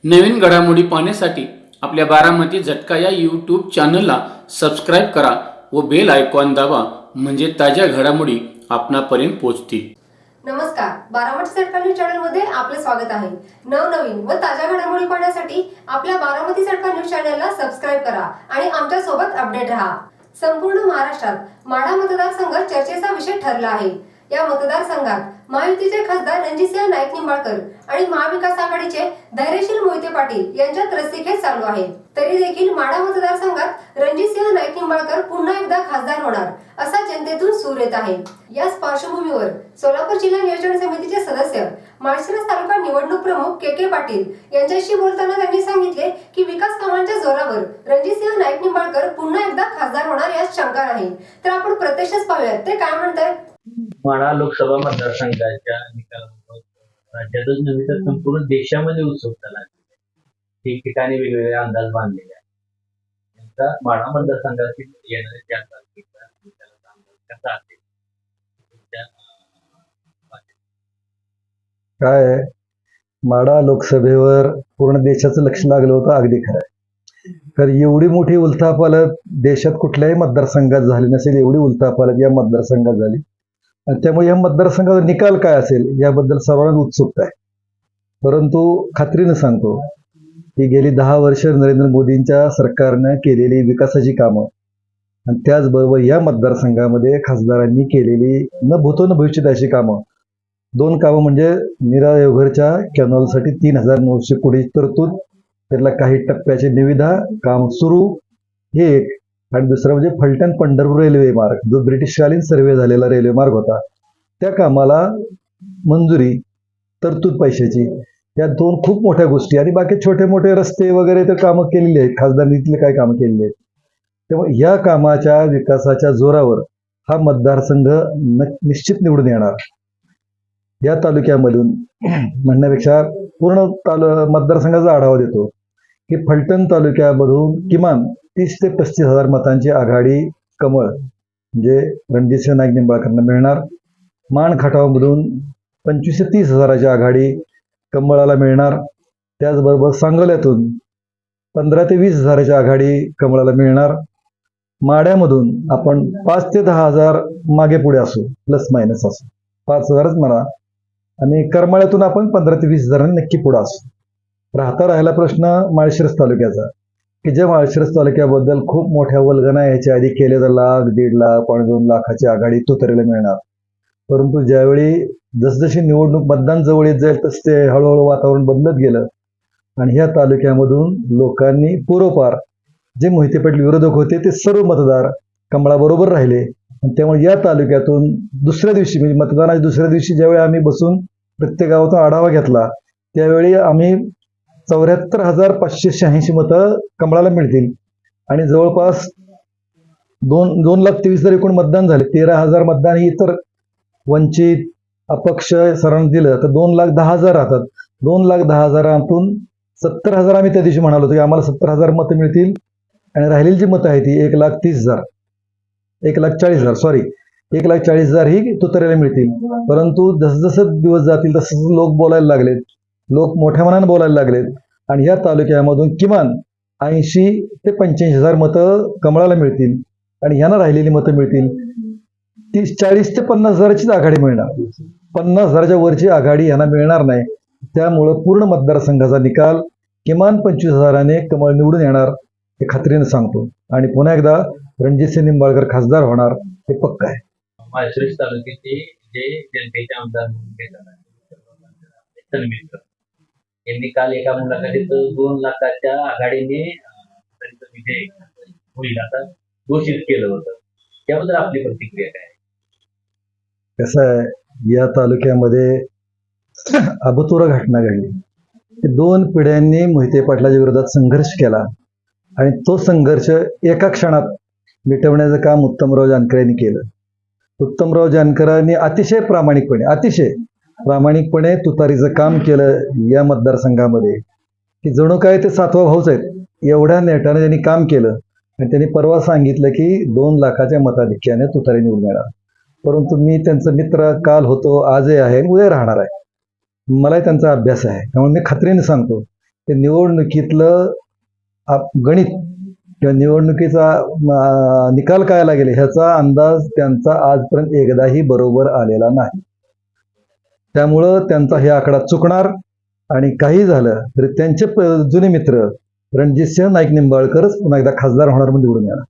नवीन घडामोडी पाहण्यासाठी आपल्या बारामती झटका या यूट्यूब चॅनलला सबस्क्राईब करा व बेल आयकॉन दाबा, म्हणजे ताज्या घडामोडी आपणापर्यंत पोहोचतील. नमस्कार, बारामती झटका न्यूज चॅनलमध्ये आपले स्वागत आहे. नवनवीन व ताज्या घडामोडी पाहण्यासाठी आपल्या बारामती झटका न्यूज चॅनलला सबस्क्राईब करा आणि आमच्या सोबत अपडेट रहा. संपूर्ण महाराष्ट्रात माढा मतदारसंघ चर्चेचा विषय ठरला आहे. या मतदारसंघात महायुतीचे खासदार रणजितसिंह नाईक निंबाळकर आणि महाविकास आघाडीचे धैर्यशील मोहिते पाटील यांच्यात रस्सीखेच चालू आहे. तरी देखील माढा मतदारसंघात रणजितसिंह नाईक निंबाळकर पुन्हा एकदा खासदार होणार असा जनतेतून सूर येत आहे. याच पार्श्वभूमीवर सोलापूर जिल्हा नियोजन समितीचे सदस्य, माळशिरस तालुका निवडणूक प्रमुख के पाटील यांच्याशी बोलताना त्यांनी सांगितले की विकास कामांच्या जोरावर रणजितसिंह नाईक निंबाळकर पुन्हा एकदा खासदार होणार यात शंका नाही. तर आपण प्रत्यक्षच पाहूयात ते काय म्हणतात. माढा लोकसभा मतदारसंघाच्या निकालाबाबत राज्यातच नव्हे तर संपूर्ण देशामध्ये उत्सुकता लागली. ठिकठिकाणी वेगवेगळे अंदाज बांधलेले आहेत. यांचा माढा मतदारसंघातील येणाऱ्या 4 तारखेचा निकालाचा अंदाज कसा असेल? काय माढा लोकसभेवर पूर्ण देशाचं लक्ष लागलं होतं, अगदी खरं आहे. तर एवढी मोठी उलथापालट देशात कुठल्याही मतदारसंघात झाली नसेल, एवढी उलथापालट या मतदारसंघात झाली. आणि त्यामुळे या मतदारसंघाचा निकाल काय असेल याबद्दल सर्वांना उत्सुकता आहे. परंतु खात्रीनं सांगतो की गेली 10 वर्ष नरेंद्र मोदींच्या सरकारनं केलेली विकासाची कामं आणि त्याचबरोबर या मतदारसंघामध्ये खासदारांनी केलेली न भूतो न भविष्यताची कामं, 2 कामं म्हणजे नीरा देवघरच्या कॅनॉलसाठी 3,900 कोटी तरतूद, त्यातला काही टप्प्याची निविदा काम सुरू, हे एक. आणि दुसरं म्हणजे फलटण पंढरपूर रेल्वे मार्ग, जो ब्रिटिशकालीन सर्वे झालेला रेल्वे मार्ग होता, त्या कामाला मंजुरी, तरतूद पैशाची. या 2 खूप मोठ्या गोष्टी. आणि बाकी छोटे मोठे रस्ते वगैरे तर कामं केलेली आहेत, खासदारनीतले काय कामं केलेली आहेत. त्यामुळे या कामाच्या विकासाच्या जोरावर हा मतदारसंघ निश्चित निवडून येणार. या तालुक्यामधून म्हणण्यापेक्षा पूर्ण मतदारसंघाचा आढावा देतो की फलटण तालुक्यामधून किमान 30 ते 35 हजार मतांची आघाडी कमळ म्हणजे रणजितसिंह नाईक निंबाळकरांना मिळणार. माण खटावमधून 25 ते 30 हजाराची आघाडी कमळाला मिळणार. त्याचबरोबर सांगोल्यातून 15 ते 20 हजाराची आघाडी कमळाला मिळणार. माढ्यामधून आपण 5 ते 10 हजार मागे पुढे असू, प्लस मायनस असू, 5 हजारच म्हणा. आणि करमाळ्यातून आपण 15 ते 20 हजारांनी नक्की पुढे असू. राहिला प्रश्न माळशिरस तालुक्याचा, की ज्या माळशिरस तालुक्याबद्दल खूप मोठ्या वल्गना याच्या आधी केले तर 1,00,000, 1,50,000, 2 लाखाची आघाडी तुतारीला मिळणार. परंतु ज्यावेळी जसजशी निवडणूक मतदान जवळ येत जाईल तसं ते हळूहळू वातावरण बदलत गेलं आणि ह्या तालुक्यामधून लोकांनी पूर्वपार जे मोहिते पाटील विरोधक होते ते सर्व मतदार कमळाबरोबर राहिले. आणि त्यामुळे या तालुक्यातून दुसऱ्या दिवशी म्हणजे मतदानाच्या दुसऱ्या दिवशी ज्यावेळी आम्ही बसून प्रत्येक गावातून आढावा घेतला, त्यावेळी आम्ही 74,586 मतं कमळाला मिळतील. आणि जवळपास 2,23,000 एकूण मतदान झाले. 13,000 मतदान ही इतर वंचित अपक्ष सर्वांना दिलं तर 2,10,000 राहतात. 2,10,000तून 70,000 आम्ही त्या दिवशी म्हणालो होतो की आम्हाला 70,000 मतं मिळतील. आणि राहिलेली जी मतं आहेत ती 1,30,000 1,40,000 ही तुतारीला मिळतील. परंतु जसजसं दिवस जातील तसं लोक बोलायला लागलेत, लोक मोठ्या मनानं बोलायला लागलेत. आणि ह्या तालुक्यामधून किमान 80 ते 85 हजार मतं कमळाला मिळतील आणि ह्यांना राहिलेली मतं मिळतील 40 ते 50 हजाराचीच आघाडी मिळणार. 50 हजाराच्या वरची आघाडी ह्यांना मिळणार नाही. त्यामुळं पूर्ण मतदारसंघाचा निकाल किमान 25 हजाराने कमळ निवडून येणार हे खात्रीने सांगतो. आणि पुन्हा एकदा रणजितसिंह निंबाळकर खासदार होणार हे पक्का आहे. माळशिरस तालुक्याचे जे जनतेचे आमदार मित्र यांनी काल एका मुलाखतीत 2 लाखाच्या आघाडीने विजय होईल असं घोषित केलं होतं. त्याबद्दल आपली प्रतिक्रिया काय? कसं आहे, या तालुक्यामध्ये अभूतपूर्व घटना घडली. 2 पिढ्यांनी मोहिते पाटलाच्या विरोधात संघर्ष केला आणि तो संघर्ष एका क्षणात मिटवण्याचं काम उत्तमराव जानकर यांनी केलं. उत्तमराव जानकरांनी अतिशय प्रामाणिकपणे तुतारीचं काम केलं या मतदारसंघामध्ये, की जणू काय ते 7वा भाऊच आहेत. एवढ्या नेटाने त्यांनी काम केलं आणि त्यांनी परवा सांगितलं की 2 लाखाच्या मताधिक्याने तुतारी निवडून येणार. परंतु मी त्यांचा मित्र काल होतो, आजही आहे, उद्या राहणार आहे. मलाही त्यांचा अभ्यास आहे. त्यामुळे मी खात्रीने सांगतो ते निवडणुकीतलं गणित किंवा निवडणुकीचा निकाल काय लागेल ह्याचा अंदाज त्यांचा आजपर्यंत एकदाही बरोबर आलेला नाही. त्यामुळं त्यांचा हे आकडा चुकणार आणि काही झालं तरी त्यांचे जुने मित्र रणजितसिंह नाईक निंबाळकरच पुन्हा एकदा खासदार होणार म्हणून निवडून येणार.